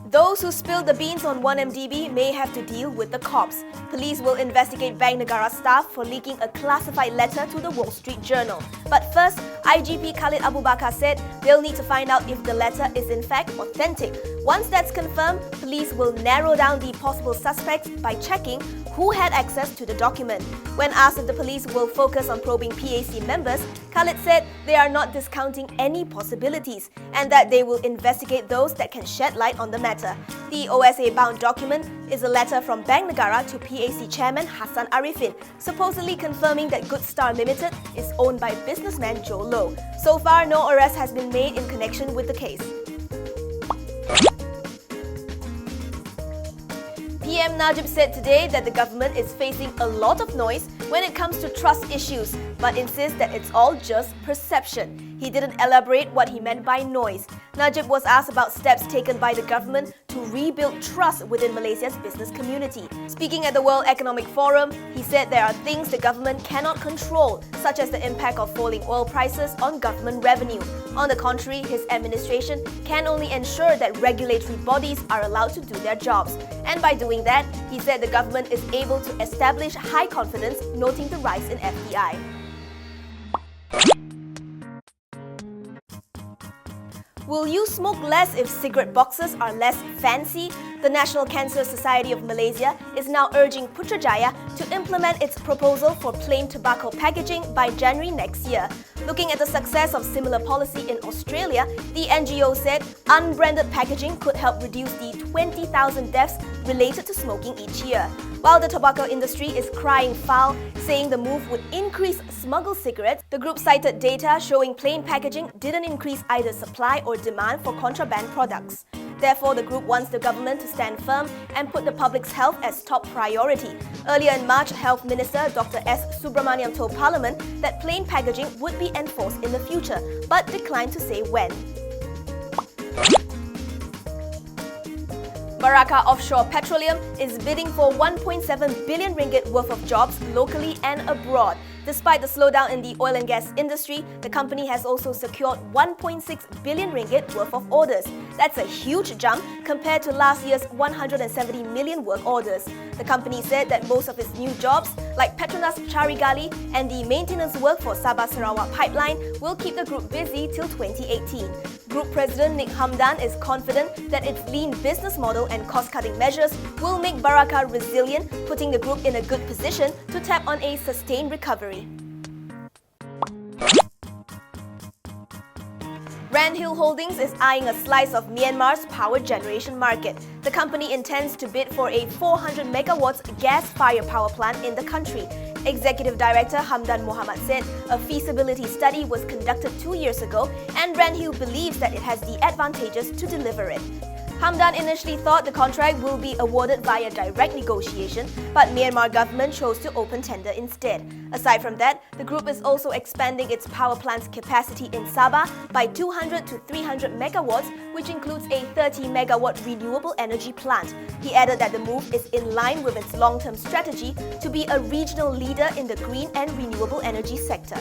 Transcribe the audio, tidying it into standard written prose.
Those who spilled the beans on 1MDB may have to deal with the cops. Police will investigate Bank Negara staff for leaking a classified letter to the Wall Street Journal. But first, IGP Khalid Abu Bakar said they'll need to find out if the letter is in fact authentic. Once that's confirmed, police will narrow down the possible suspects by checking who had access to the document. When asked if the police will focus on probing PAC members, Khalid said they are not discounting any possibilities and that they will investigate those that can shed light on the matter. The OSA-bound document is a letter from Bank Negara to PAC chairman Hassan Arifin, supposedly confirming that Good Star Limited is owned by businessman Joe Low. So far, no arrest has been made in connection with the case. PM Najib said today that the government is facing a lot of noise when it comes to trust issues, but insists that it's all just perception. He didn't elaborate what he meant by noise. Najib was asked about steps taken by the government to rebuild trust within Malaysia's business community. Speaking at the World Economic Forum, he said there are things the government cannot control, such as the impact of falling oil prices on government revenue. On the contrary, his administration can only ensure that regulatory bodies are allowed to do their jobs. And by doing that, he said the government is able to establish high confidence, noting the rise in FDI. Will you smoke less if cigarette boxes are less fancy? The National Cancer Society of Malaysia is now urging Putrajaya to implement its proposal for plain tobacco packaging by January next year. Looking at the success of similar policy in Australia, the NGO said unbranded packaging could help reduce the 20,000 deaths related to smoking each year. While the tobacco industry is crying foul, saying the move would increase smuggled cigarettes, the group cited data showing plain packaging didn't increase either supply or demand for contraband products. Therefore, the group wants the government to stand firm and put the public's health as top priority. Earlier in March, Health Minister Dr. S. Subramaniam told Parliament that plain packaging would be enforced in the future, but declined to say when. Barakah Offshore Petroleum is bidding for 1.7 billion ringgit worth of jobs locally and abroad. Despite the slowdown in the oil and gas industry, the company has also secured 1.6 billion ringgit worth of orders. That's a huge jump compared to last year's 170 million work orders. The company said that most of its new jobs, like Petronas Carigali and the maintenance work for Sabah Sarawak pipeline, will keep the group busy till 2018. Group President Nick Hamdan is confident that its lean business model and cost-cutting measures will make Barakah resilient, putting the group in a good position to tap on a sustained recovery. Randhill Holdings is eyeing a slice of Myanmar's power generation market. The company intends to bid for a 400 megawatts gas-fired power plant in the country. Executive Director Hamdan Mohamad said a feasibility study was conducted 2 years ago and Randhill believes that it has the advantages to deliver it. Hamdan initially thought the contract will be awarded via direct negotiation, but Myanmar government chose to open tender instead. Aside from that, the group is also expanding its power plant's capacity in Sabah by 200 to 300 megawatts, which includes a 30 megawatt renewable energy plant. He added that the move is in line with its long-term strategy to be a regional leader in the green and renewable energy sector.